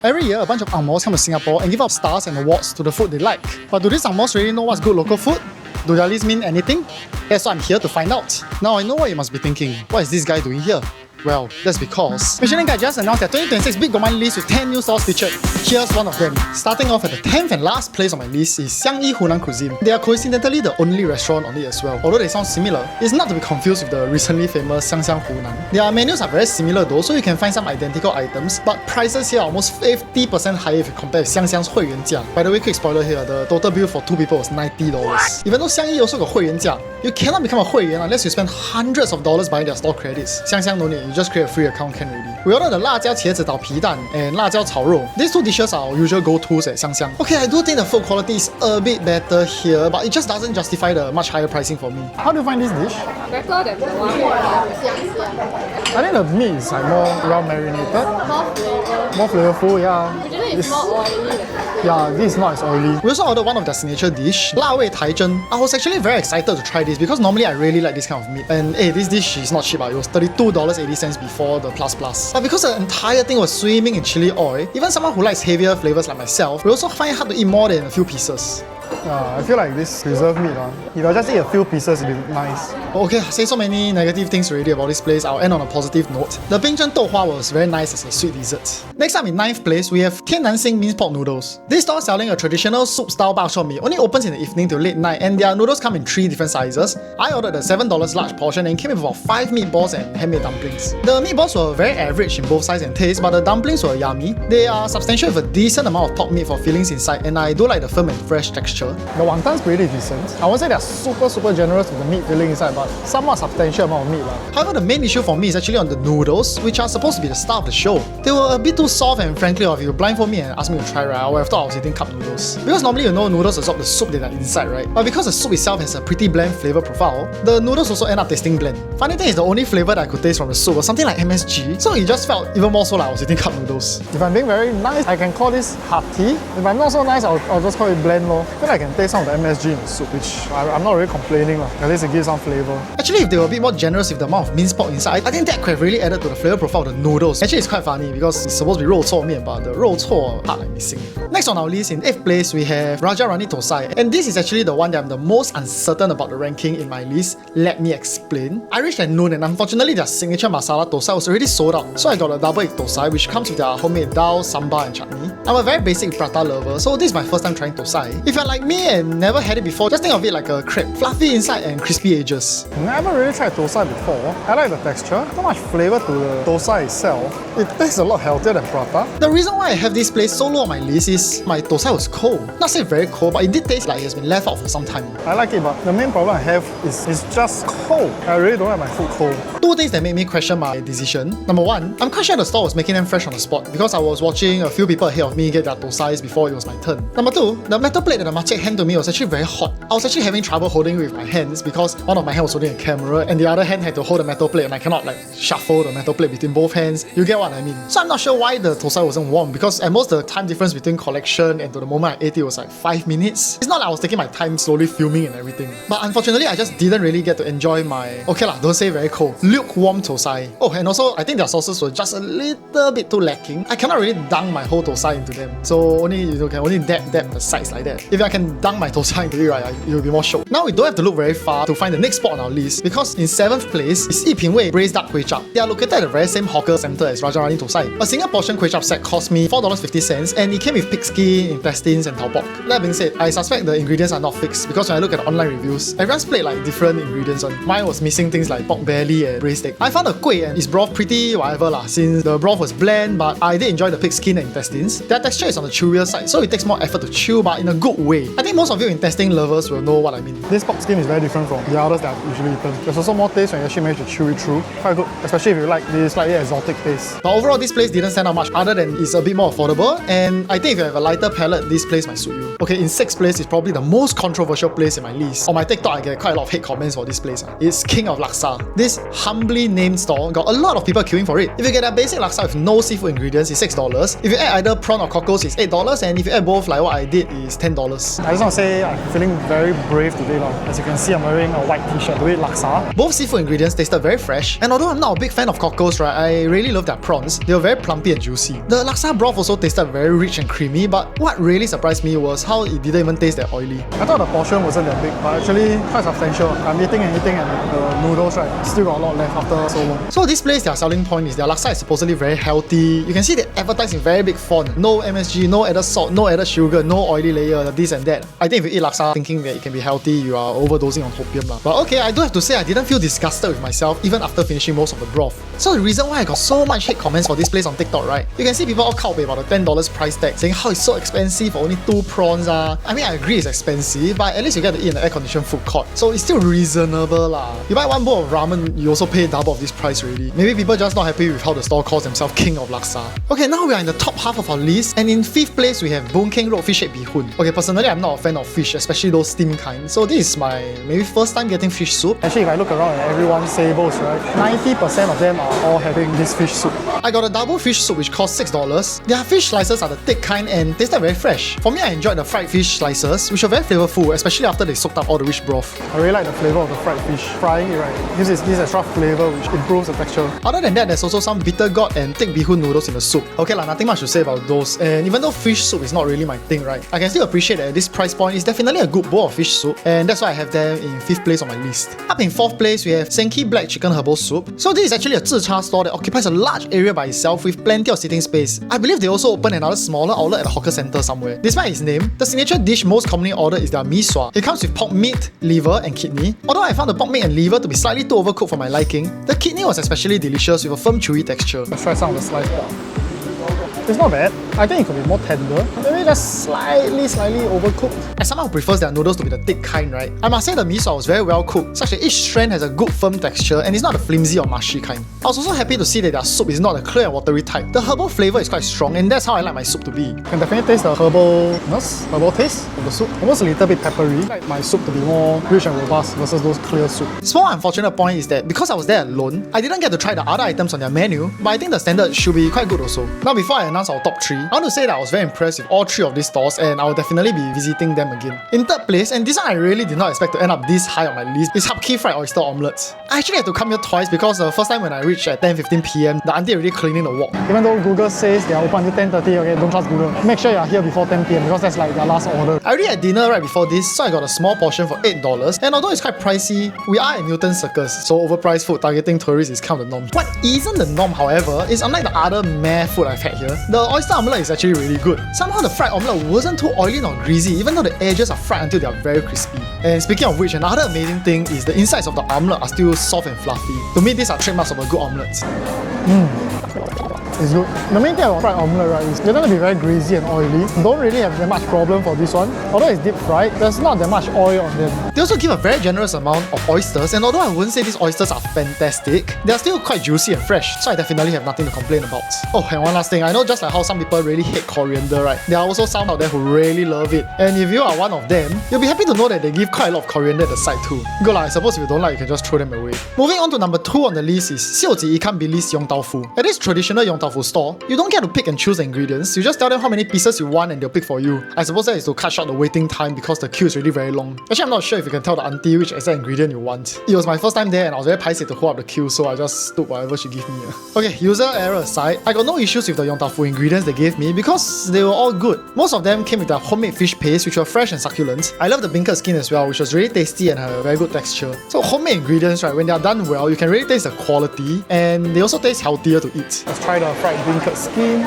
Every year, a bunch of Angmos come to Singapore and give out stars and awards to the food they like. But do these Angmos really know what's good local food? Do their lists mean anything? That's what I'm here to find out. Now I know what you must be thinking. What is this guy doing here? Well, that's because Michelin Guide just announced their 2026 Bib Gourmand list with 10 new stores featured. Here's one of them. Starting off at the 10th and last place on my list is Xiangyee Hunan Cuisine. They are coincidentally the only restaurant on it as well. Although they sound similar, it's not to be confused with the recently famous Xiang Hunan. Their menus are very similar though, so you can find some identical items, but prices here are almost 50% higher if you compare with Xiang's 会员价. By the way, quick spoiler here, the total bill for 2 people was $90. Even though Xiangyee also got 会员价, you cannot become a 会员 unless you spend hundreds of dollars buying their store credits. Xiang no need, you just create a free account can already. We ordered the 辣椒茄子捣皮蛋 and 辣椒炒肉. These two dishes are our usual go-tos at Xiang. Okay, I do think the food quality is a bit better here, but it just doesn't justify the much higher pricing for me. How do you find this dish? Better than the one I think the meat is like more well marinated. More flavorful, yeah. Usually it's more oily. Yeah, this is not as oily. We also ordered one of their signature dish, 辣味台蒸. I was actually very excited to try this because normally I really like this kind of meat. And hey, this dish is not cheap. It was $32.80 before the plus. But because the entire thing was swimming in chili oil, even someone who likes heavier flavors like myself will also find it hard to eat more than a few pieces. I feel like this preserved meat, if I just eat a few pieces, it'd be nice. Okay, I say so many negative things already about this place, I'll end on a positive note. The Bingzhen Douhua was very nice as a sweet dessert. Next up in 9th place, we have Tian Xing minced pork noodles. This store selling a traditional soup-style bak chor mee only opens in the evening till late night, and their noodles come in 3 different sizes. I ordered a $7 large portion and came with about 5 meatballs and handmade dumplings. The meatballs were very average in both size and taste, but the dumplings were yummy. They are substantial with a decent amount of pork meat for fillings inside, and I do like the firm and fresh texture. The wonton's pretty decent. I won't say they're super generous with the meat filling inside, but somewhat substantial amount of meat. However, the main issue for me is actually on the noodles, which are supposed to be the star of the show. They were a bit too soft, and frankly, if you blindfold me and ask me to try, right, I would have thought I was eating cup noodles. Because normally you know noodles absorb the soup that are inside, right? But because the soup itself has a pretty bland flavor profile, the noodles also end up tasting bland. Funny thing is, the only flavor that I could taste from the soup was something like MSG, so it just felt even more so like I was eating cup noodles. If I'm being very nice, I can call this hearty. If I'm not so nice, I'll just call it bland lor. I feel like I can taste some of the MSG in the soup, which I'm not really complaining. At least it gives some flavor. Actually, if they were a bit more generous with the amount of minced pork inside, I think that could have really added to the flavor profile of the noodles. Actually, it's quite funny because it's supposed to be 肉燥面, but the 肉燥 part I'm missing. Next on our list, in 8th place, we have Rajarani Thosai. And this is actually the one that I'm the most uncertain about the ranking in my list. Let me explain. I reached at noon, and unfortunately their signature masala thosai was already sold out. So I got a double egg thosai, which comes with their homemade dal, sambar and chutney. I'm a very basic prata lover, so this is my first time trying thosai. If you're like me and never had it before, just think of it like a crepe, fluffy inside and crispy edges. Never really tried thosai before. I like the texture, not much flavor to the thosai itself. It tastes a lot healthier than prata. The reason why I have this place so low on my list is my thosai was cold. Not say very cold, but it did taste like it has been left out for some time. I like it, but the main problem I have is it's just cold. I really don't like my food cold. 2 things that made me question my decision. Number 1, I'm quite sure the store was making them fresh on the spot because I was watching a few people ahead of me get their thosais before it was my turn. Number 2, the metal plate that the makcik handed to me was actually very hot. I was actually having trouble holding it with my hands because one of my hands was holding a camera and the other hand had to hold the metal plate, and I cannot like shuffle the metal plate between both hands. You get what I mean? So I'm not sure why the thosai wasn't warm, because at most the time difference between collection and to the moment I ate it was like 5 minutes. It's not like I was taking my time slowly filming and everything. But unfortunately, I just didn't really get to enjoy my, okay lah, don't say very cold, lukewarm thosai. Oh, and also I think their sauces were just a little bit too lacking. I cannot really dunk my whole thosai into them. So only you can only dab the sides like that. If I can dunk my thosai into it, right, it will be more show. Now we don't have to look very far to find the next spot on our list, because in 7th place is Yipingwei Braised Duck Kway Chap. They are located at the very same hawker center as Rajarani Thosai. A single portion Kway Chap set cost me $4.50, and it came with pig skin, intestines and tau pork. That being said, I suspect the ingredients are not fixed because when I look at the online reviews, everyone's played like different ingredients on. Mine was missing things like pork belly and braised egg. I found the kway and its broth pretty whatever lah, since the broth was bland, but I did enjoy the pig skin and intestines. Their texture is on the chewier side, so it takes more effort to chew, but in a good way. I think most of you intestine lovers will know what I mean. This pork skin is very different from the others that I've usually eaten. There's also more taste when you actually manage to chew it through. Quite good, especially if you like this slightly exotic taste. But overall, this place didn't stand out much other than it's a bit more affordable, and I think if you have a lighter palate, this place might suit you. Okay, in 6th place is probably the most controversial place in my list. On my TikTok, I get quite a lot of hate comments for this place. It's King of Laksa. This humbly named store got a lot of people queuing for it. If you get a basic laksa with no seafood ingredients, it's $6. If you add either prawn or cockles, it's $8, and if you add both like what I did, it's $10. delicious. I just want to say I'm feeling very brave today. As you can see, I'm wearing a white t-shirt to eat laksa. Both seafood ingredients tasted very fresh, and although I'm not a big fan of cockles, right, I really love their prawns. They were very plumpy and juicy. The laksa broth also tasted very rich and creamy, but what really surprised me was how it didn't even taste that oily. I thought the portion wasn't that big, but actually quite substantial. I'm eating and the noodles, right, still got a lot left after so long. So this place, their selling point is their laksa is supposedly very healthy. You can see they advertise in very big font. No MSG, no added salt, no added sugar, no oily layer, this and that. I think if you eat laksa thinking that it can be healthy, you are overdosing on hopium lah. But okay, I do have to say I didn't feel disgusted with myself even after finishing most of the broth. So the reason why I got so much hate comments for this place on TikTok, right? You can see people all cowpay about the $10 price tag, saying how it's so expensive for only 2 prawns ah. I mean, I agree it's expensive, but at least you get to eat in an air-conditioned food court. So it's still reasonable lah. You buy one bowl of ramen, you also pay double of this price already. Maybe people just not happy with how the store calls themselves King of Laksa. Okay, now we are in the top half of our list, and in 5th place we have Boon Keng road fish shaped bee hoon. Okay, personally I'm not a fan of fish, especially those steamed kind. So this is my maybe first time getting fish soup. Actually, if I look around at everyone's tables, right, 90% of them are all having this fish soup. I got a double fish soup which cost $6. Their fish slices are the thick kind and tasted very fresh. For me, I enjoyed the fried fish slices, which are very flavorful, especially after they soaked up all the rich broth. I really like the flavor of the fried fish. Frying it, right, gives this extra flavor which improves the texture. Other than that, there's also some bitter gourd and thick bee hoon noodles in the soup. Okay lah, nothing much to say about those. And even though fish soup is not really my thing, right, I can still appreciate that at this price point it's definitely a good bowl of fish soup, and that's why I have them in 5th place on my list. Up in 4th place, we have Xing black chicken herbal soup. So this is actually a Zhicha store that occupies a large area by itself with plenty of sitting space. I believe they also open another smaller outlet at a hawker center somewhere. Despite its name, the signature dish most commonly ordered is their mee sua. It comes with pork meat, liver, and kidney. Although I found the pork meat and liver to be slightly too overcooked for my liking, the kidney was especially delicious with a firm chewy texture. Let's try some of the sliced pork. It's not bad. I think it could be more tender. Maybe just slightly overcooked. As someone who prefers their noodles to be the thick kind, right, I must say the miso was very well cooked, such that each strand has a good firm texture and it's not a flimsy or mushy kind. I was also happy to see that their soup is not a clear and watery type. The herbal flavor is quite strong, and that's how I like my soup to be. You can definitely taste the herbal taste of the soup. Almost a little bit peppery. I like my soup to be more rich and robust versus those clear soup. Small unfortunate point is that because I was there alone, I didn't get to try the other items on their menu, but I think the standard should be quite good also. Now before I announce our top 3, I want to say that I was very impressed with all 3 of these stores, and I will definitely be visiting them again. In 3rd place, and this one I really did not expect to end up this high on my list, is Hapki fried oyster omelettes. I actually had to come here twice because the first time when I reached at 10:15 PM, the auntie already cleaning the wok. Even though Google says they are open until 10:30, okay, don't trust Google. Make sure you are here before 10 PM because that's like their last order. I already had dinner right before this, so I got a small portion for $8, and although it's quite pricey, we are at Newton Circus, so overpriced food targeting tourists is kind of the norm. What isn't the norm, however, is unlike the other meh food I've had here, the oyster omelette is actually really good. Somehow the fried omelette wasn't too oily nor greasy, even though the edges are fried until they are very crispy. And speaking of which, another amazing thing is the insides of the omelette are still soft and fluffy. To me, these are trademarks of a good omelette. It's good. The main thing about fried omelette, right, is they're going to be very greasy and oily. Don't really have that much problem for this one. Although it's deep fried, there's not that much oil on them. They also give a very generous amount of oysters, and although I wouldn't say these oysters are fantastic, they're still quite juicy and fresh, so I definitely have nothing to complain about. Oh, and one last thing, I know just like how some people really hate coriander, right, there are also some out there who really love it. And if you are one of them, you'll be happy to know that they give quite a lot of coriander at the side too. Good lah, I suppose if you don't like, you can just throw them away. Moving on to number 2 on the list is Ikan Bilis Yong Tau Fu. At this traditional Yong Tau Fu store, you don't get to pick and choose the ingredients, you just tell them how many pieces you want and they'll pick for you. I suppose that is to cut short the waiting time because the queue is really very long. Actually, I'm not sure if you can tell the auntie which exact ingredient you want. It was my first time there and I was very paiseh to hold up the queue, so I just took whatever she gave me. Okay, user error aside, I got no issues with the Yong Tau Fu ingredients they gave me because they were all good. Most of them came with their homemade fish paste, which were fresh and succulent. I love the beancurd skin as well, which was really tasty and had a very good texture. So homemade ingredients, right, when they are done well, you can really taste the quality, and they also taste healthier to eat. Let's try the fried beancurd skin.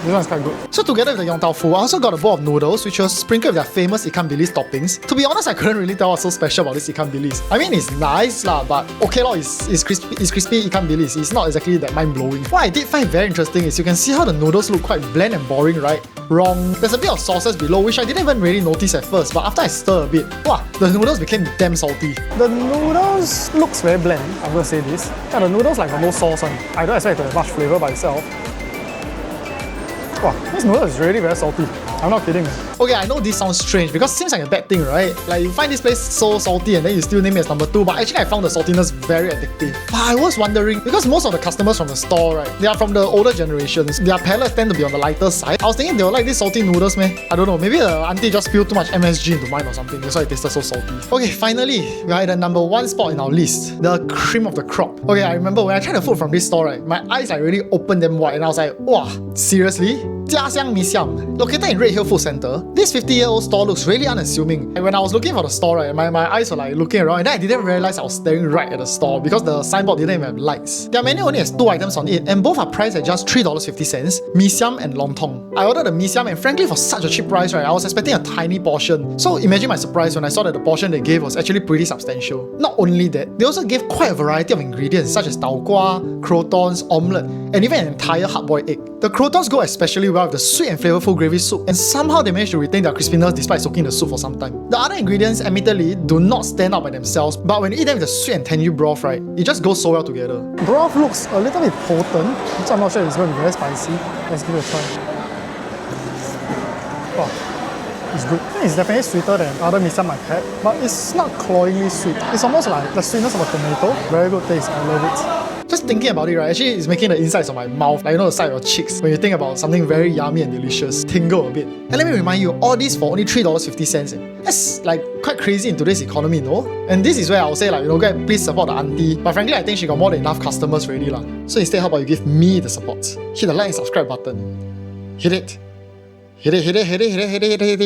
This one's quite good. So together with the Yong Tau Fu, I also got a bowl of noodles, which was sprinkled with their famous Ikan Bilis toppings. To be honest, I couldn't really tell what's so special about this Ikan Bilis. I mean, it's nice lah, but okay lor, it's crispy Ikan Bilis. It's not exactly that mind-blowing. What I did find very interesting is you can see how the noodles look quite bland and boring, right? Wrong. There's a bit of sauces below, which I didn't even really notice at first, but after I stir a bit, wow, the noodles became damn salty. The noodles looks very bland, I'm gonna say this. Yeah, the noodles like the no sauce one. I don't expect to have much flavor by itself. Wow, this noodle is really very salty. I'm not kidding. Okay, I know this sounds strange because it seems like a bad thing, right? Like you find this place so salty and then you still name it as number 2, but actually I found the saltiness very addictive. But I was wondering, because most of the customers from the store, right, they are from the older generations. Their palates tend to be on the lighter side. I was thinking they were like these salty noodles, man. I don't know, maybe the auntie just spilled too much MSG into mine or something. That's why it tasted so salty. Okay, finally, we are at the number 1 spot in our list, the cream of the crop. Okay, I remember when I tried the food from this store, right, my eyes like really opened them wide and I was like, wow, seriously? Jia Xiang Mee Siam, located in Red Hill Food Center. This 50-year-old store looks really unassuming. And when I was looking for the store, right, my eyes were like looking around and then I didn't realize I was staring right at the store because the signboard didn't even have lights. Their menu only has 2 items on it and both are priced at just $3.50, Mee Siam and Lontong. I ordered the Mee Siam and frankly for such a cheap price, right, I was expecting a tiny portion. So imagine my surprise when I saw that the portion they gave was actually pretty substantial. Not only that, they also gave quite a variety of ingredients such as tau kwa, crotons, omelette, and even an entire hard-boiled egg. The crotons go especially well with the sweet and flavorful gravy soup, and somehow they managed to retain their crispiness despite soaking the soup for some time. The other ingredients, admittedly, do not stand out by themselves, but when you eat them with the sweet and tangy broth, right, it just goes so well together. Broth looks a little bit potent, which I'm not sure if it's going to be very spicy. Let's give it a try. Wow, it's good. It's definitely sweeter than other mee siam I've had, but it's not cloyingly sweet. It's almost like the sweetness of a tomato. Very good taste, I love it. Just thinking about it, right, actually it's making the insides of my mouth, like you know the side of your cheeks, when you think about something very yummy and delicious, tingle a bit. And let me remind you, all this for only $3.50. That's like quite crazy in today's economy, no? And this is where I'll say like, you know, guys, please support the auntie. But frankly, I think she got more than enough customers already lah. So instead, how about you give me the support? Hit the like and subscribe button. Hit it. Hit it, hit it, hit it, hit it, hit it, hit it.